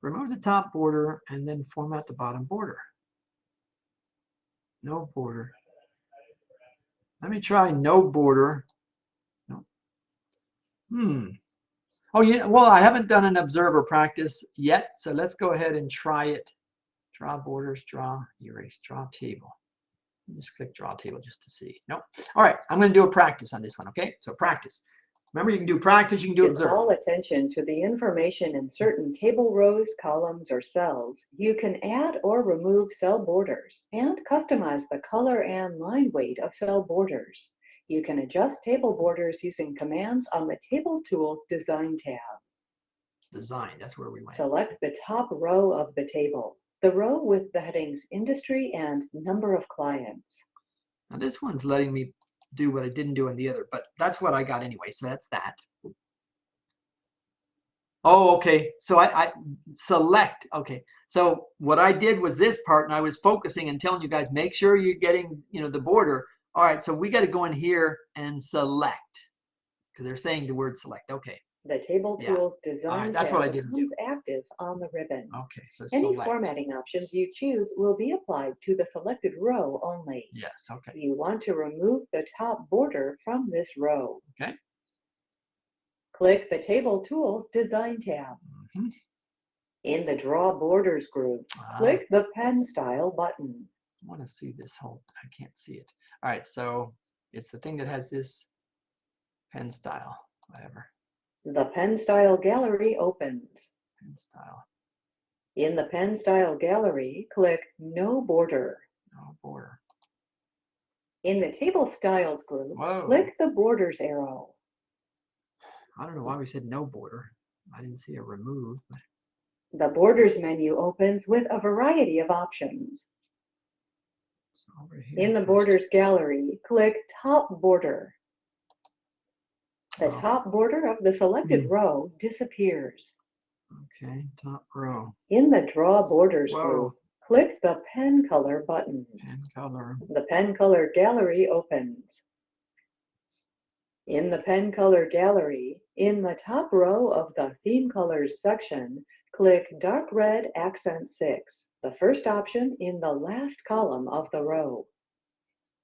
A: remove the top border and then format the bottom border. No border. Let me try no border. No. Oh yeah, well, I haven't done an observer practice yet, so let's go ahead and try it. Draw borders, draw, erase, draw table. Just click draw table just to see. Nope. All right, I'm going to do a practice on this one, okay? So practice. Remember, you can do practice, you can do observe.
B: To call attention to the information in certain table rows, columns, or cells, you can add or remove cell borders and customize the color and line weight of cell borders. You can adjust table borders using commands on the Table Tools Design tab.
A: Design, that's where we went.
B: Select the top row of the table, the row with the headings Industry and Number of Clients.
A: Now this one's letting me do what I didn't do on the other, but that's what I got anyway, so that's that. Oh, okay, so I select, okay. So what I did was this part, and I was focusing and telling you guys, make sure you're getting, the border. All right, so we got to go in here and select, because they're saying the word select, okay.
B: The Table Tools Design tab becomes active on the ribbon.
A: Okay, so
B: Any
A: select.
B: formatting options you choose will be applied to the selected row only.
A: Yes, okay.
B: You want to remove the top border from this row.
A: Okay.
B: Click the Table Tools Design tab. In the Draw Borders group, click the Pen Style button.
A: I want to see this whole, I can't see it. All right, so it's the thing that has this pen style, whatever.
B: The Pen Style Gallery opens.
A: Pen style.
B: In the Pen Style Gallery, click No Border.
A: No border.
B: In the Table Styles group,
A: Whoa.
B: click the Borders arrow.
A: I don't know why we said no border. I didn't see a remove. But...
B: The Borders menu opens with a variety of options.
A: So over here
B: in the
A: first.
B: Borders gallery, click Top Border. The top border of the selected row disappears.
A: Okay, top row.
B: In the Draw Borders group, click the Pen Color button.
A: Pen color.
B: The Pen Color gallery opens. In the Pen Color gallery, in the top row of the Theme Colors section, click Dark Red Accent 6, the first option in the last column of the row.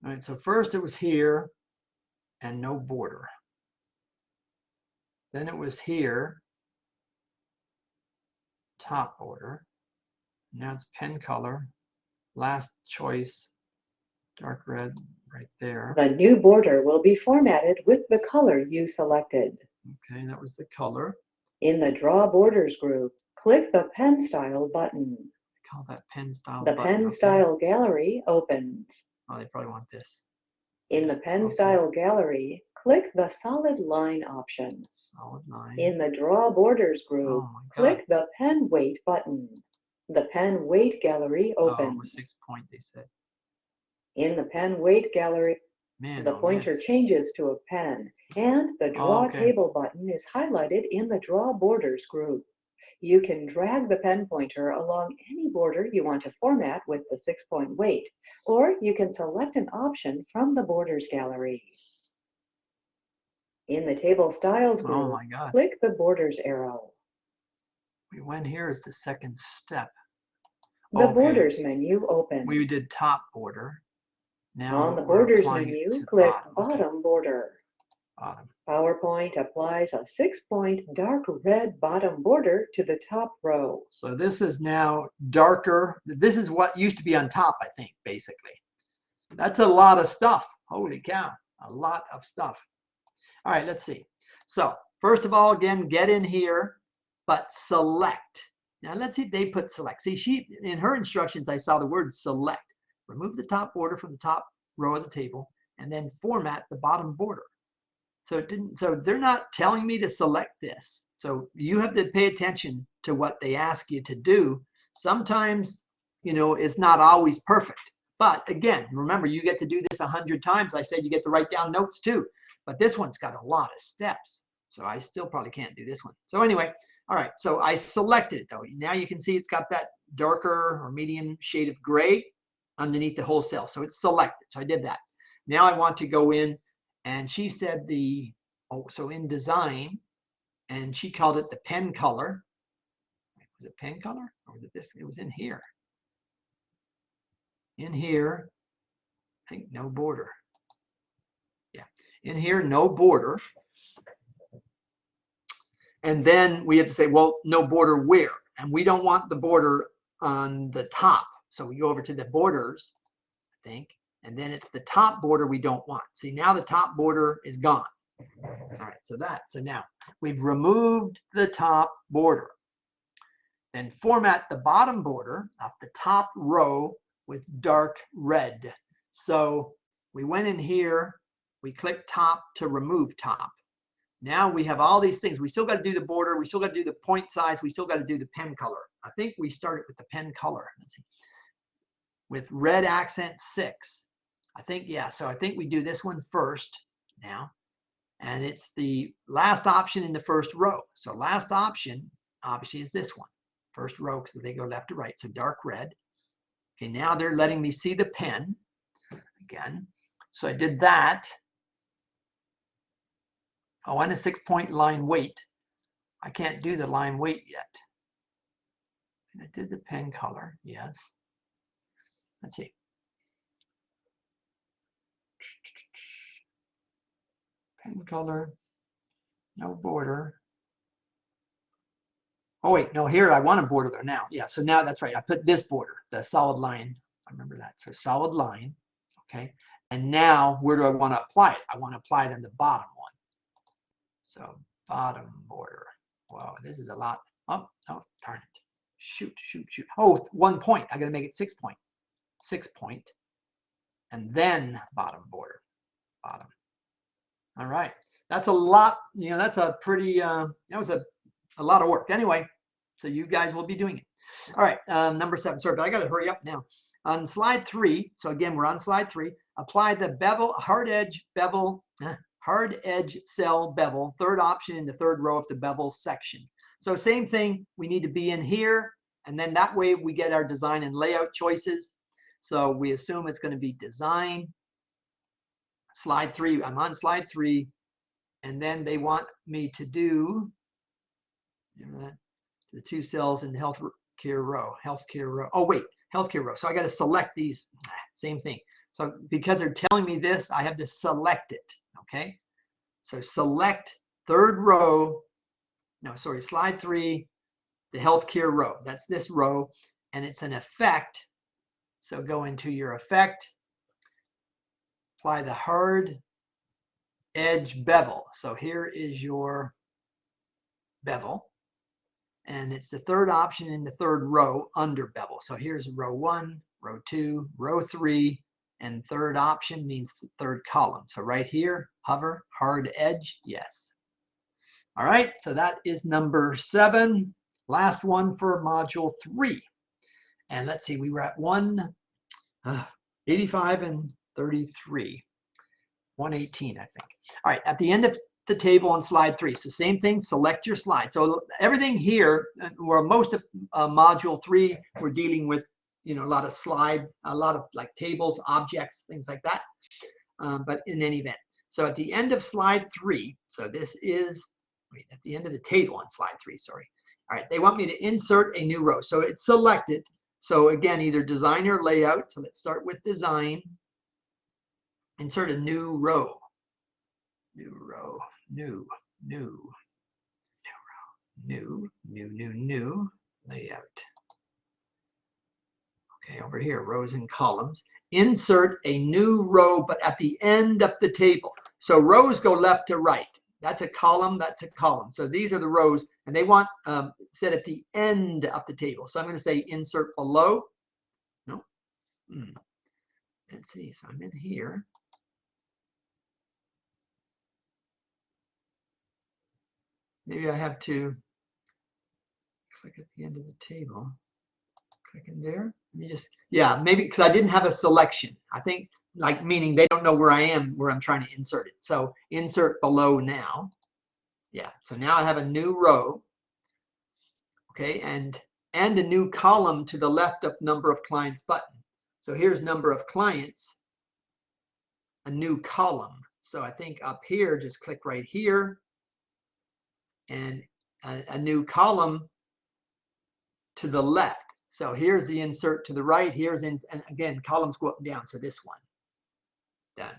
A: All right, so first it was here and no border. Then it was here, top border. Now it's pen color, last choice, dark red right there.
B: The new border will be formatted with the color you selected.
A: Okay, that was the color.
B: In the Draw Borders group, click the Pen Style button.
A: Call that pen style
B: The
A: button.
B: Pen Style gallery opens.
A: Oh, they probably want this.
B: In the Pen Style gallery, click the Solid Line option.
A: Solid line.
B: In the Draw Borders group, click the Pen Weight button. The Pen Weight gallery opens.
A: Oh, 6 point, they said.
B: In the Pen Weight gallery, the pointer changes to a pen, and the Draw Table button is highlighted in the Draw Borders group. You can drag the pen pointer along any border you want to format with the 6-point weight, or you can select an option from the Borders gallery. In the Table Styles group, click the Borders arrow.
A: We went here as the second step.
B: The Borders menu opens.
A: We did top border. Now
B: on the Borders menu, click Bottom Border.
A: Bottom.
B: PowerPoint applies a 6-point dark red bottom border to the top row.
A: So this is now darker. This is what used to be on top, I think, basically. That's a lot of stuff. Holy cow, a lot of stuff. All right, let's see. So first of all, again, get in here, but select. Now let's see if they put select. See, in her instructions, I saw the word select. Remove the top border from the top row of the table, and then format the bottom border. So they're not telling me to select this. So you have to pay attention to what they ask you to do. Sometimes, it's not always perfect. But again, remember, you get to do this 100 times. I said you get to write down notes too. But this one's got a lot of steps. So I still probably can't do this one. So anyway, all right. So I selected it though. Now you can see it's got that darker or medium shade of gray underneath the whole cell. So it's selected. So I did that. Now I want to go in. And she said so in design, and she called it the pen color. Was it pen color? Or was it this? It was in here. In here, I think no border. Yeah, in here, no border. And then we have to say, well, no border where? And we don't want the border on the top. So we go over to the borders, I think, and then it's the top border we don't want. See, now the top border is gone. All right, so now we've removed the top border. Then format the bottom border of the top row with dark red. So we went in here, we clicked top to remove top. Now we have all these things. We still got to do the border. We still got to do the point size. We still got to do the pen color. I think we started with the pen color. Let's see. With red accent 6. I think, yeah. So I think we do this one first now. And it's the last option in the first row. So last option, obviously, is this one. First row, because they go left to right. So dark red. Okay, now they're letting me see the pen again. So I did that. Oh, and a 6-point line weight. I can't do the line weight yet. And I did the pen color, yes. Let's see. Pen color, no border. Oh wait, no, here I want a border there now. Yeah, so now that's right. I put this border, the solid line. I remember that. So solid line, okay. And now where do I want to apply it? I want to apply it on the bottom one. So bottom border. Wow, this is a lot. Oh, darn it. Shoot. Oh, 1 point. I got to make it 6 point. 6 point. And then bottom border. Bottom. All right. That's a lot. You know, that's a pretty, that was a lot of work. Anyway, so you guys will be doing it. All right. Number 7. Sorry, but I got to hurry up now. On slide 3. So again, we're on slide 3. Apply the bevel, hard edge cell bevel, third option in the third row of the bevel section. So same thing, we need to be in here, and then that way we get our design and layout choices. So we assume it's going to be design. Slide 3, I'm on slide 3, and then they want me to do the 2 cells in the healthcare row. Oh wait, healthcare row. So I got to select these, same thing. So because they're telling me this, I have to select it, okay? So select third row, slide 3, the healthcare row. That's this row, and it's an effect. So go into your effect, apply the hard edge bevel. So here is your bevel, and it's the third option in the third row under bevel. So here's row 1, row 2, row 3, and third option means the third column. So right here, hover, hard edge, yes. All right, so that is number 7. Last one for module 3. And let's see, we were at 185 and 33. 118, I think. All right, at the end of the table on slide 3. So same thing, select your slide. So everything here, or most of module 3, we're dealing with, a lot of like tables, objects, things like that. But in any event, so at the end of slide 3, so this is, at the end of the table on slide 3, sorry. All right, they want me to insert a new row. So it's selected. So again, either design or layout. So let's start with design. Insert a new row. New layout. Okay, over here, rows and columns. Insert a new row, but at the end of the table. So rows go left to right. That's a column, that's a column. So these are the rows, and they want set at the end of the table. So I'm going to say insert below. No. Let's see, so I'm in here. Maybe I have to click at the end of the table. Click in there. Let me just, yeah, maybe because I didn't have a selection. I think, like, meaning they don't know where I am, where I'm trying to insert it. So insert below now. Yeah, so now I have a new row. Okay, and a new column to the left of number of clients button. So here's number of clients, a new column. So I think up here, just click right here, and a new column to the left. So here's the insert to the right. Here's in, and again, columns go up and down. So this one, done.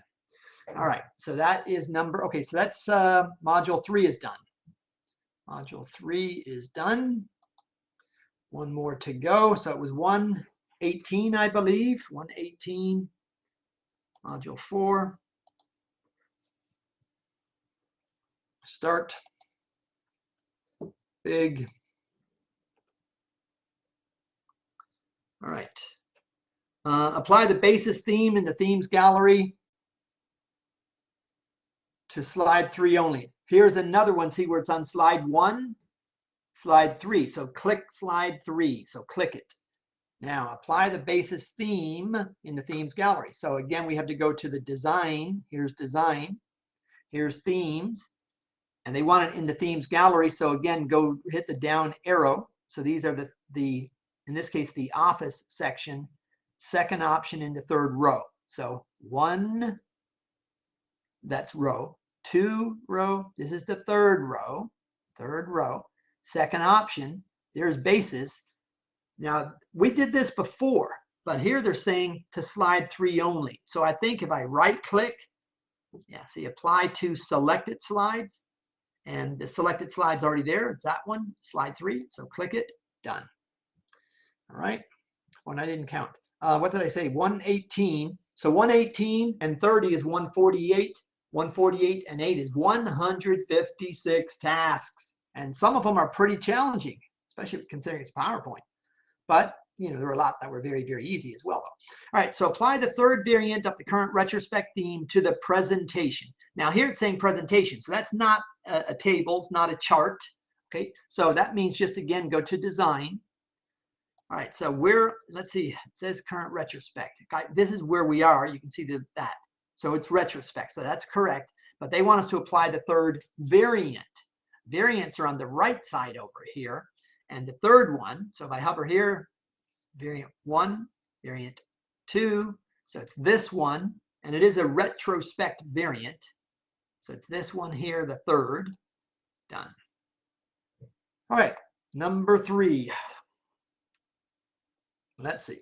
A: All right, so that is number, okay, so that's module 3 is done. Module 3 is done. One more to go. So it was 118, I believe, 118, module 4. Start. Big. All right. Apply the basis theme in the themes gallery to slide 3 only. Here's another one. See where it's on slide 1, slide 3. So click slide 3. So click it. Now apply the basis theme in the themes gallery. So again, we have to go to the design. Here's design. Here's themes. And they want it in the themes gallery. So again, go hit the down arrow. So these are the in this case, the office section, second option in the third row. So 1, that's row. 2 row, this is the third row, second option, there's basis. Now, we did this before, but here they're saying to slide 3 only. So I think if I right click, yeah, see apply to selected slides, and the selected slide's already there. It's that one, slide 3. So click it, done. All right, when I didn't count. What did I say? 118. So 118 and 30 is 148. 148 and 8 is 156 tasks. And some of them are pretty challenging, especially considering it's PowerPoint. But, you know, there were a lot that were very, very easy as well. All right, so apply the third variant of the current retrospect theme to the presentation. Now here it's saying presentation. So that's not a table, it's not a chart. Okay, so that means just, again, go to design. All right, so let's see, it says current retrospect. This is where we are. You can see that. So it's retrospect, so that's correct. But they want us to apply the third variant. Variants are on the right side over here. And the third one, so if I hover here, variant 1, variant 2, so it's this one, and it is a retrospect variant. So it's this one here, the third, done. All right, number 3. Let's see.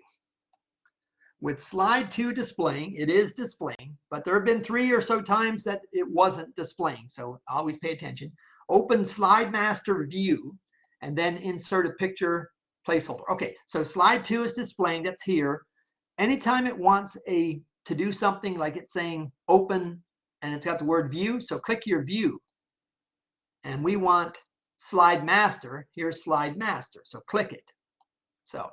A: With slide 2 displaying, it is displaying, but there have been 3 or so times that it wasn't displaying. So always pay attention. Open Slide Master View and then insert a picture placeholder. Okay, so slide 2 is displaying, that's here. Anytime it wants to do something like it's saying open and it's got the word view, so click your view. And we want slide master, here's slide master, so click it. So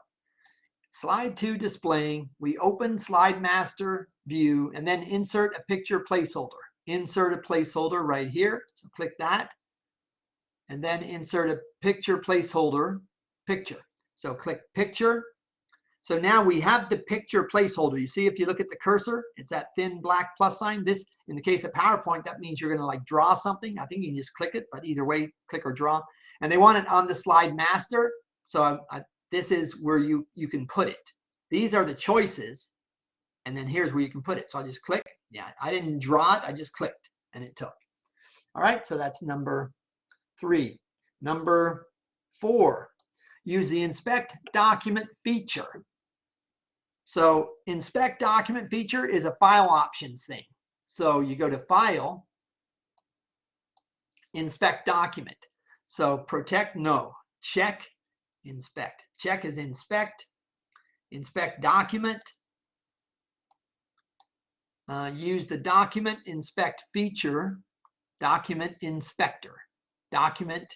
A: slide 2 displaying, we open slide master view and then insert a picture placeholder. Insert a placeholder right here, so click that. And then insert a picture placeholder, picture. So click picture. So now we have the picture placeholder. You see, if you look at the cursor, it's that thin black plus sign. This, in the case of PowerPoint, that means you're going to like draw something. I think you can just click it, but either way, click or draw. And they want it on the slide master. So this is where you can put it. These are the choices. And then here's where you can put it. So I'll just click. Yeah, I didn't draw it. I just clicked and it took. All right, so that's number 3. Number 4, use the inspect document feature. So inspect document feature is a file options thing. So you go to file, inspect document. So protect, no, check, inspect. Check is inspect, inspect document. Use the document inspect feature, document inspector, document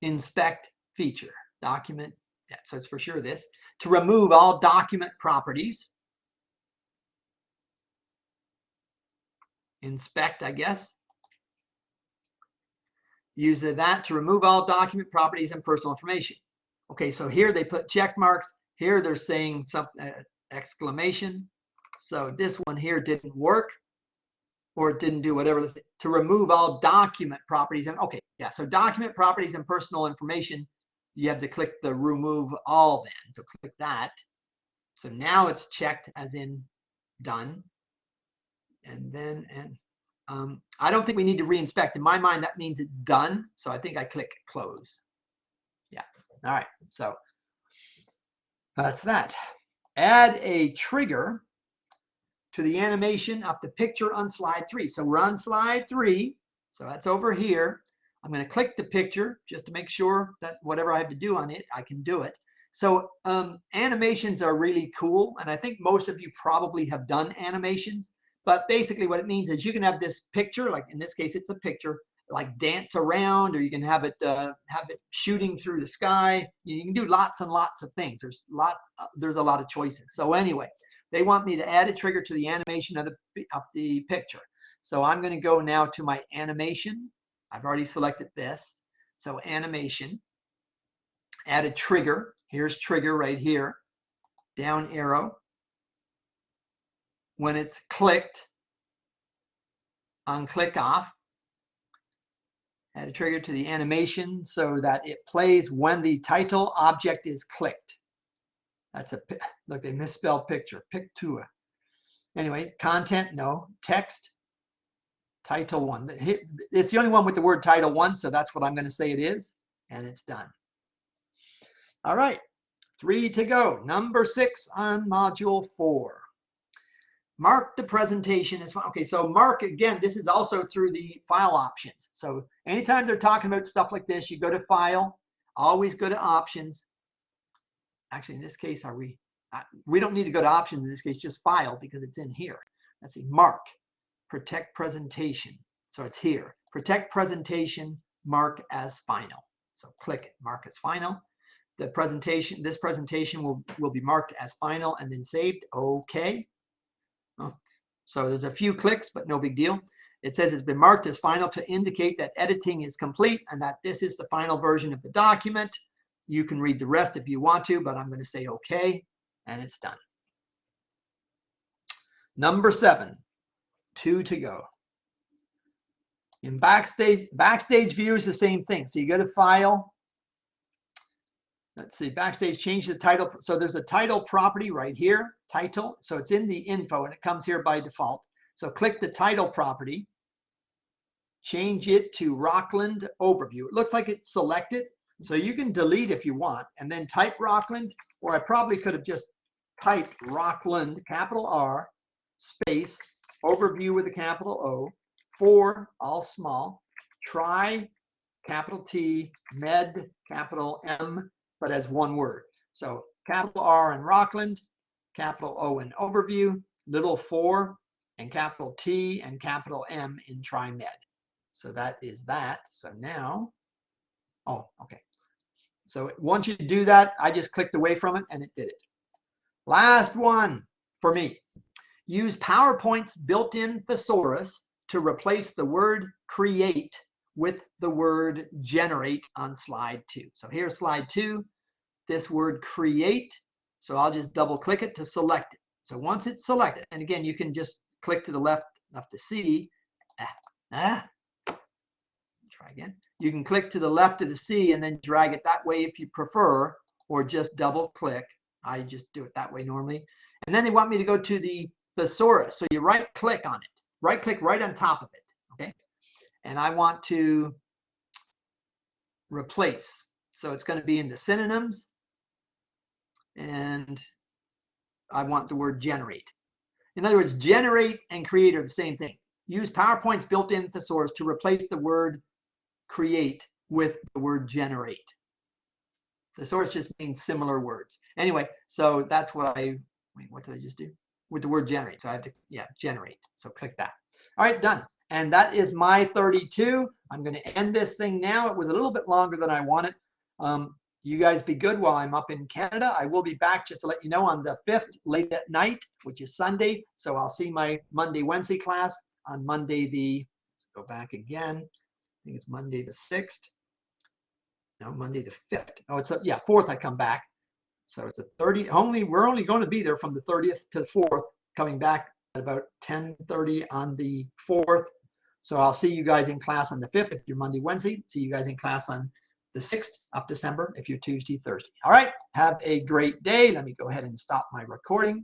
A: inspect feature, document, yeah, so it's for sure this, to remove all document properties. Inspect, I guess. Use that to remove all document properties and personal information. Okay, so here they put check marks. Here they're saying some exclamation. So this one here didn't work, or it didn't do whatever. To remove all document properties. And okay, yeah, so document properties and personal information, you have to click the remove all then. So click that. So now it's checked as in done. And then, I don't think we need to reinspect. In my mind, that means it's done. So I think I click close. Yeah, All right, so that's that. Add a trigger to the animation of the picture on slide 3. So we're on slide 3. So that's over here. I'm going to click the picture just to make sure that whatever I have to do on it, I can do it. So animations are really cool. And I think most of you probably have done animations. But basically what it means is you can have this picture, like in this case, it's a picture, like dance around, or you can have it shooting through the sky. You can do lots and lots of things. There's a lot of choices. So anyway, they want me to add a trigger to the animation of the picture. So I'm going to go now to my animation. I've already selected this. So animation, add a trigger. Here's trigger right here. Down arrow. When it's clicked, unclick off. Add a trigger to the animation so that it plays when the title object is clicked. That's a, look, they misspelled picture, pictua. Anyway, content, no. Text, title 1. It's the only one with the word title 1, so that's what I'm going to say it is, and it's done. All right, 3 to go. Number 6 on module 4. Mark the presentation as well. Okay, so mark, again, this is also through the file options. So anytime they're talking about stuff like this, you go to file, always go to options. Actually, in this case, we don't need to go to options in this case, just file, because it's in here. Let's see, mark, protect presentation. So it's here, protect presentation, mark as final. So click it, mark as final. The presentation, this presentation will be marked as final and then saved. Okay. So there's a few clicks, but no big deal. It says it's been marked as final to indicate that editing is complete and that this is the final version of the document. You can read the rest if you want to, but I'm going to say okay, and it's done. Number 7, 2 to go. In backstage view is the same thing. So you go to file. Let's see, backstage, change the title. So there's a title property right here, title. So it's in the info and it comes here by default. So click the title property, change it to Rockland Overview. It looks like it's selected. So you can delete if you want and then type Rockland, or I probably could have just typed Rockland, capital R, space, overview with a capital O, 4, all small, try, capital T, med, capital M, but as one word. So capital R in Rockland, capital O in overview, little 4, and capital T and capital M in TriMed. So that is that. So now, oh, okay. So once you do that, I just clicked away from it and it did it. Last one for me. Use PowerPoint's built-in thesaurus to replace the word create with the word generate on slide 2. So here's slide 2. This word create, so I'll just double click it to select it. So once it's selected, and again, you can just click to the left of the C. Try again. You can click to the left of the C and then drag it that way if you prefer, or just double click. I just do it that way normally. And then they want me to go to the thesaurus. So you right click on it, right click right on top of it. Okay. And I want to replace. So it's going to be in the synonyms. And I want the word generate. In other words, generate and create are the same thing. Use PowerPoint's built-in thesaurus to replace the word create with the word generate. Thesaurus just means similar words. Anyway, so that's what wait, what did I just do? With the word generate. So I have to, yeah, generate. So click that. All right, done. And that is my 32. I'm going to end this thing now. It was a little bit longer than I wanted. You guys be good while I'm up in Canada. I will be back just to let you know on the 5th late at night, which is Sunday. So I'll see my Monday, Wednesday class on Monday let's go back again. I think it's Monday the 6th. No, Monday the 5th. Oh, it's 4th I come back. So it's the 30th. We're only going to be there from the 30th to the 4th, coming back at about 10:30 on the 4th. So I'll see you guys in class on the 5th if you're Monday, Wednesday. See you guys in class on the 6th of December if you're Tuesday, Thursday. All right, have a great day. Let me go ahead and stop my recording.